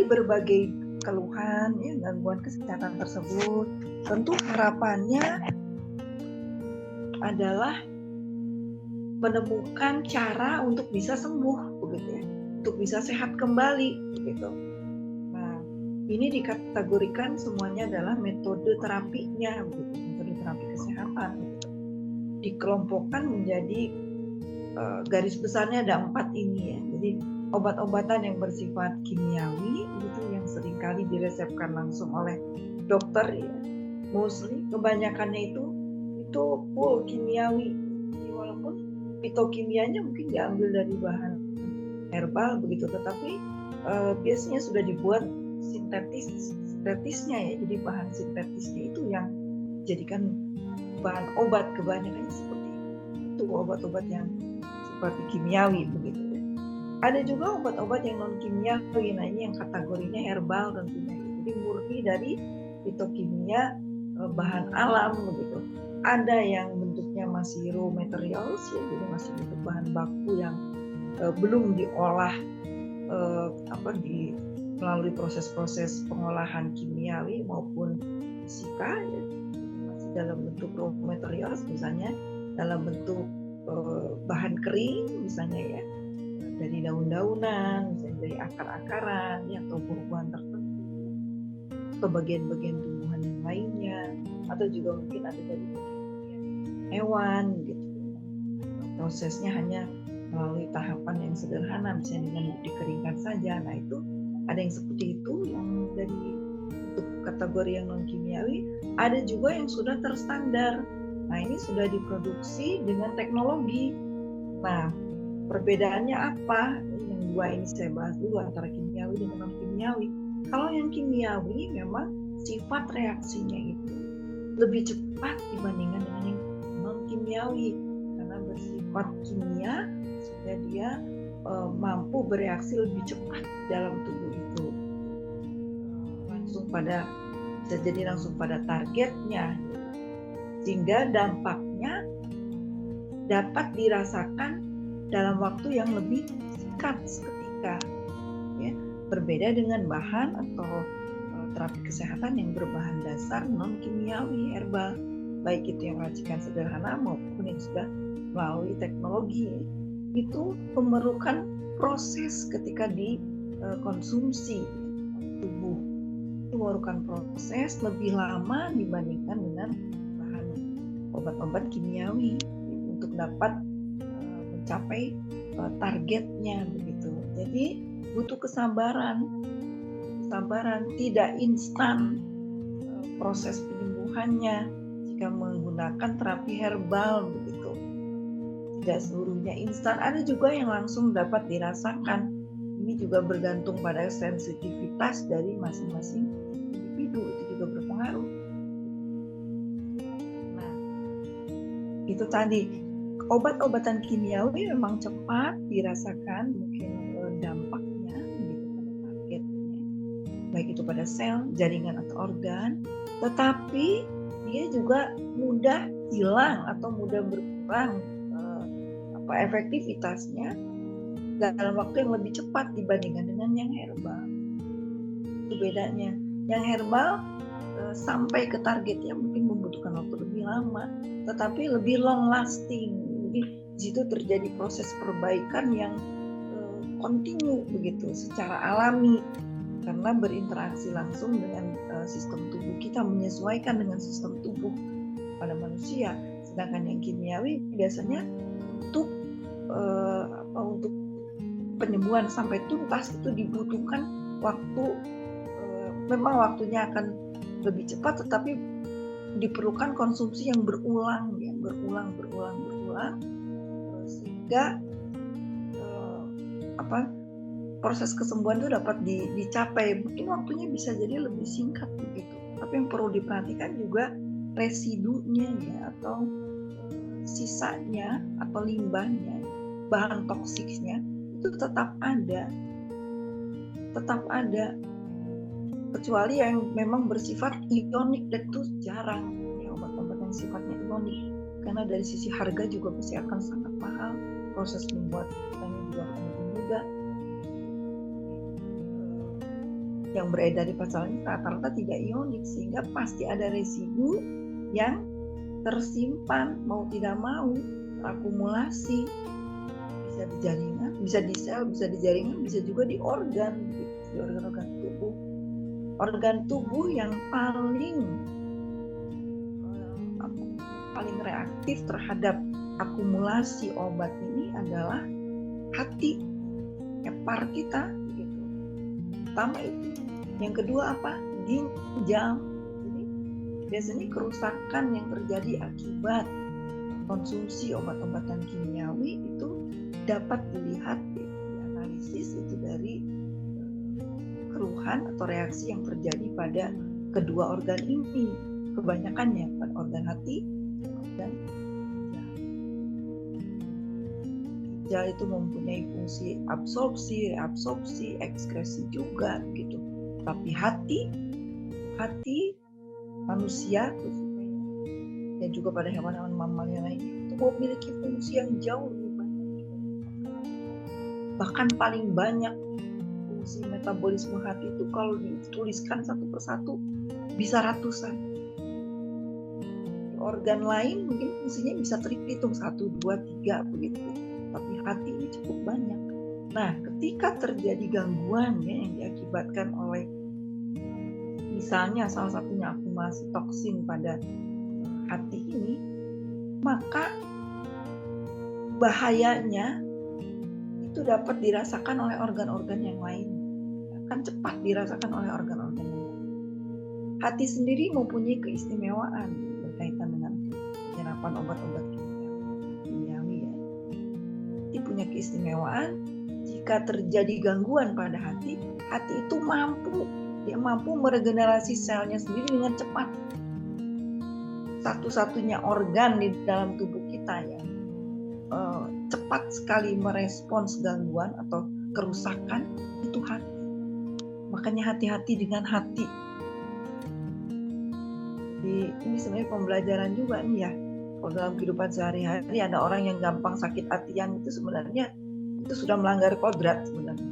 berbagai keluhan, ya, gangguan kesehatan tersebut, tentu harapannya adalah menemukan cara untuk bisa sembuh, begitu ya, untuk bisa sehat kembali, begitu. Nah, ini dikategorikan semuanya adalah metode terapinya, begitu, metode terapi kesehatan. Begitu. Dikelompokkan menjadi garis besarnya ada 4 ini ya. Jadi obat-obatan yang bersifat kimiawi itu yang seringkali diresepkan langsung oleh dokter ya. Mostly kebanyakannya itu full kimiawi. Jadi walaupun fitokimianya mungkin diambil dari bahan herbal begitu, tetapi biasanya sudah dibuat sintetisnya ya. Jadi bahan sintetisnya itu yang jadikan bahan obat, kebanyakannya seperti itu, obat-obat yang seperti kimiawi begitu. Ada juga obat-obat yang non kimiawi, nah ini yang kategorinya herbal tentunya. Jadi murni dari fitokimia bahan alam begitu. Ada yang bentuknya masih raw materials ya, jadi masih bentuk bahan baku yang belum diolah melalui proses-proses pengolahan kimiawi maupun fisika ya. Masih dalam bentuk raw materials, misalnya dalam bentuk bahan kering misalnya ya, dari daun-daunan, misalnya dari akar-akaran ya, atau buah-buahan tertentu, atau bagian-bagian tumbuhan yang lainnya, atau juga mungkin ada dari hewan gitu. Prosesnya hanya melalui tahapan yang sederhana, misalnya dengan dikeringkan saja. Nah itu ada yang seperti itu yang dari untuk kategori yang non kimiawi. Ada juga yang sudah terstandar. Nah ini sudah diproduksi dengan teknologi. Nah perbedaannya apa? Yang dua ini saya bahas dulu antara kimiawi dengan non kimiawi. Kalau yang kimiawi memang sifat reaksinya itu lebih cepat dibandingkan dengan yang non kimiawi, karena bersifat kimia sehingga dia mampu bereaksi lebih cepat dalam tubuh itu, bisa jadi langsung pada targetnya, sehingga dampaknya dapat dirasakan dalam waktu yang lebih singkat seketika ya. Berbeda dengan bahan atau terapi kesehatan yang berbahan dasar non kimiawi herbal, baik itu yang racikan sederhana maupun yang sudah melalui teknologi, itu memerlukan proses ketika dikonsumsi tubuh, itu memerlukan proses lebih lama dibandingkan dengan bahan obat-obat kimiawi untuk dapat mencapai targetnya begitu. Jadi butuh kesabaran, tidak instan proses penyembuhannya jika menggunakan terapi herbal begitu. Tidak seluruhnya instan, ada juga yang langsung dapat dirasakan. Ini juga bergantung pada sensitivitas dari masing-masing individu, itu juga berpengaruh. Nah, itu tadi obat-obatan kimiawi memang cepat dirasakan mungkin dampaknya gitu pada targetnya, baik itu pada sel, jaringan atau organ, tetapi dia juga mudah hilang atau mudah berkurang efektivitasnya dalam waktu yang lebih cepat dibandingkan dengan yang herbal. Itu bedanya. Yang herbal sampai ke targetnya mungkin membutuhkan waktu lebih lama, tetapi lebih long lasting. Jadi di situ terjadi proses perbaikan yang kontinu begitu, secara alami, karena berinteraksi langsung dengan sistem tubuh kita, menyesuaikan dengan sistem tubuh pada manusia. Sedangkan yang kimiawi biasanya untuk penyembuhan sampai tuntas itu dibutuhkan waktu, memang waktunya akan lebih cepat, tetapi diperlukan konsumsi yang berulang sehingga proses kesembuhan itu dapat dicapai. Mungkin waktunya bisa jadi lebih singkat begitu, tapi yang perlu diperhatikan juga residunya ya, atau sisanya atau limbahnya, bahan toksiknya itu tetap ada, kecuali yang memang bersifat ionik, dan itu jarang ya, obat-obat yang sifatnya ionik, karena dari sisi harga juga pasti akan sangat mahal, proses membuatnya juga akan lebih mudah. yang beredar di pasaran rata-rata tidak ionik, sehingga pasti ada residu yang tersimpan mau tidak mau, terakumulasi, bisa di jaringan, bisa di sel, bisa di jaringan, bisa juga di organ, di organ-organ tubuh. Organ tubuh yang paling reaktif terhadap akumulasi obat ini adalah hati, hepar kita, gitu. Pertama itu. Yang kedua apa? Ginjal. Jadi biasanya kerusakan yang terjadi akibat konsumsi obat-obatan kimiawi itu dapat dilihat, dianalisis itu dari keluhan atau reaksi yang terjadi pada kedua organ ini. Kebanyakannya pada organ hati dan ginjal itu mempunyai fungsi absorpsi, reabsorpsi, ekskresi juga gitu. Tapi hati manusia dan juga pada hewan-hewan mamalia lainnya itu memiliki fungsi yang jauh lebih banyak. Bahkan paling banyak fungsi metabolisme hati itu kalau dituliskan satu persatu bisa ratusan. Organ lain mungkin fungsinya bisa terhitung 1, 2, 3 begitu. Tapi hati ini cukup banyak. Nah, ketika terjadi gangguan yang diakibatkan oleh misalnya salah satunya akumulasi toksin pada hati ini, maka bahayanya itu dapat dirasakan oleh organ-organ yang lain. Akan cepat dirasakan oleh organ-organ yang lain. Hati sendiri mempunyai keistimewaan berkaitan dengan penyerapan obat-obat kimiawi ya. Hati punya keistimewaan, jika terjadi gangguan pada hati itu mampu meregenerasi selnya sendiri dengan cepat. Satu-satunya organ di dalam tubuh kita ya cepat sekali merespons gangguan atau kerusakan itu hati. Makanya hati-hati dengan hati. Ini sebenarnya pembelajaran juga nih ya. Kalau dalam kehidupan sehari-hari ada orang yang gampang sakit hatian, itu sebenarnya itu sudah melanggar kodrat sebenarnya.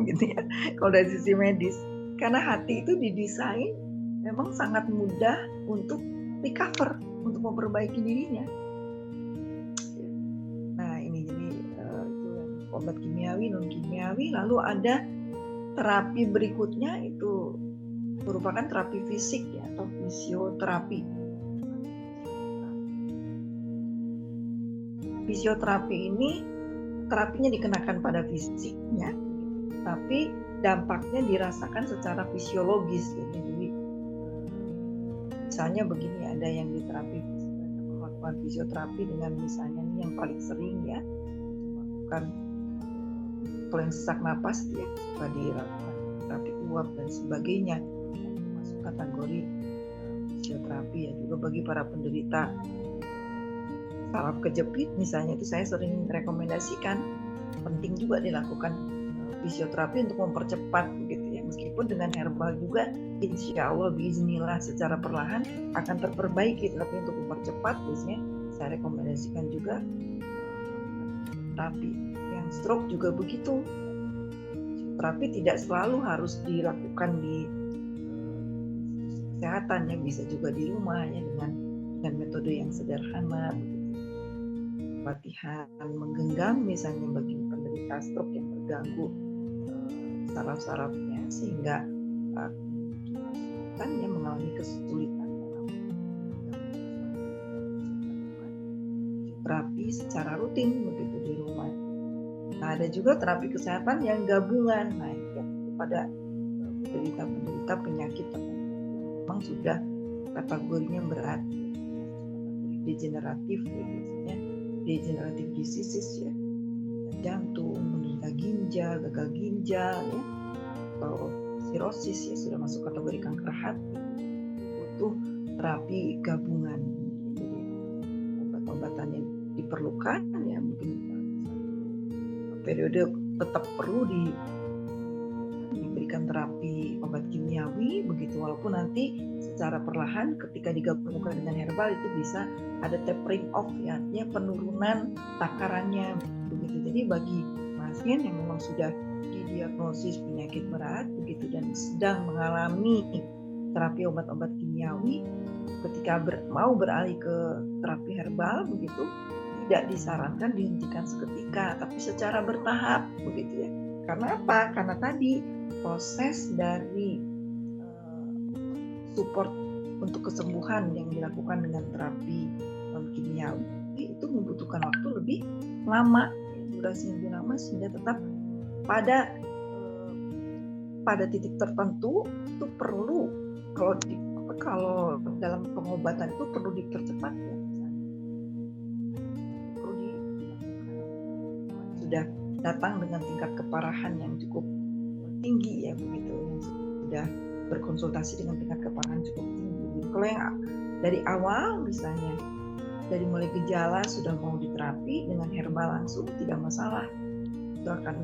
Gitu ya. Kalau dari sisi medis, karena hati itu didesain memang sangat mudah untuk recover, untuk memperbaiki dirinya. Nah ini jadi itu obat kimiawi, non kimiawi. Lalu ada terapi berikutnya itu merupakan terapi fisik ya, atau fisioterapi. Fisioterapi ini terapinya dikenakan pada fisiknya, tapi dampaknya dirasakan secara fisiologis. Jadi misalnya begini, ada yang diterapi melakukan fisioterapi dengan misalnya ini yang paling sering ya, melakukan kalau yang sesak napas ya suka dilakukan terapi uap dan sebagainya. Kategori fisioterapi ya, juga bagi para penderita saraf kejepit misalnya, itu saya sering rekomendasikan penting juga dilakukan fisioterapi untuk mempercepat begitu ya, meskipun dengan herbal juga insya Allah biiznillah secara perlahan akan terperbaiki, tapi untuk mempercepat biasanya saya rekomendasikan juga terapi. Yang stroke juga begitu, terapi tidak selalu harus dilakukan di kesehatan ya, bisa juga di rumah ya dengan metode yang sederhana, latihan menggenggam misalnya bagi penderita stroke yang terganggu saraf-sarafnya sehingga kan ya mengalami kesulitan terapi secara rutin begitu di rumah. Nah ada juga terapi kesehatan yang gabungan, nah ya, pada penderita penyakit memang sudah kategorinya berat, degeneratif ya, biasanya degenerative diseases ya, jantung, menderita ginjal, gagal ginjal ya, atau sirosis ya, sudah masuk kategori kanker hati, butuh terapi gabungan. Jadi obat-obatan yang diperlukan ya mungkin periode tetap perlu diberikan terapi obat kimiawi begitu, walaupun nanti secara perlahan ketika digabungkan dengan herbal itu bisa ada tapering off ya, artinya penurunan takarannya begitu. Jadi bagi pasien yang memang sudah didiagnosis penyakit berat begitu dan sedang mengalami terapi obat-obat kimiawi, ketika mau beralih ke terapi herbal begitu, tidak disarankan dihentikan seketika, tapi secara bertahap begitu ya. Karena apa? Karena tadi proses dari support untuk kesembuhan yang dilakukan dengan terapi kimiawi itu membutuhkan waktu lebih lama, durasi yang lebih lama, sehingga tetap pada titik tertentu itu perlu, kalau dalam pengobatan itu perlu dipercepat ya, perlu sudah datang dengan tingkat keparahan yang cukup tinggi ya begitu, yang sudah berkonsultasi dengan tingkat keparahan cukup tinggi. Jadi, kalau yang dari awal misalnya dari mulai gejala sudah mau diterapi dengan herbal langsung tidak masalah, itu akan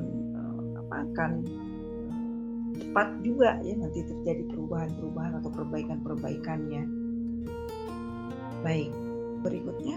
cepat juga ya nanti terjadi perubahan-perubahan atau perbaikan-perbaikannya. Baik, berikutnya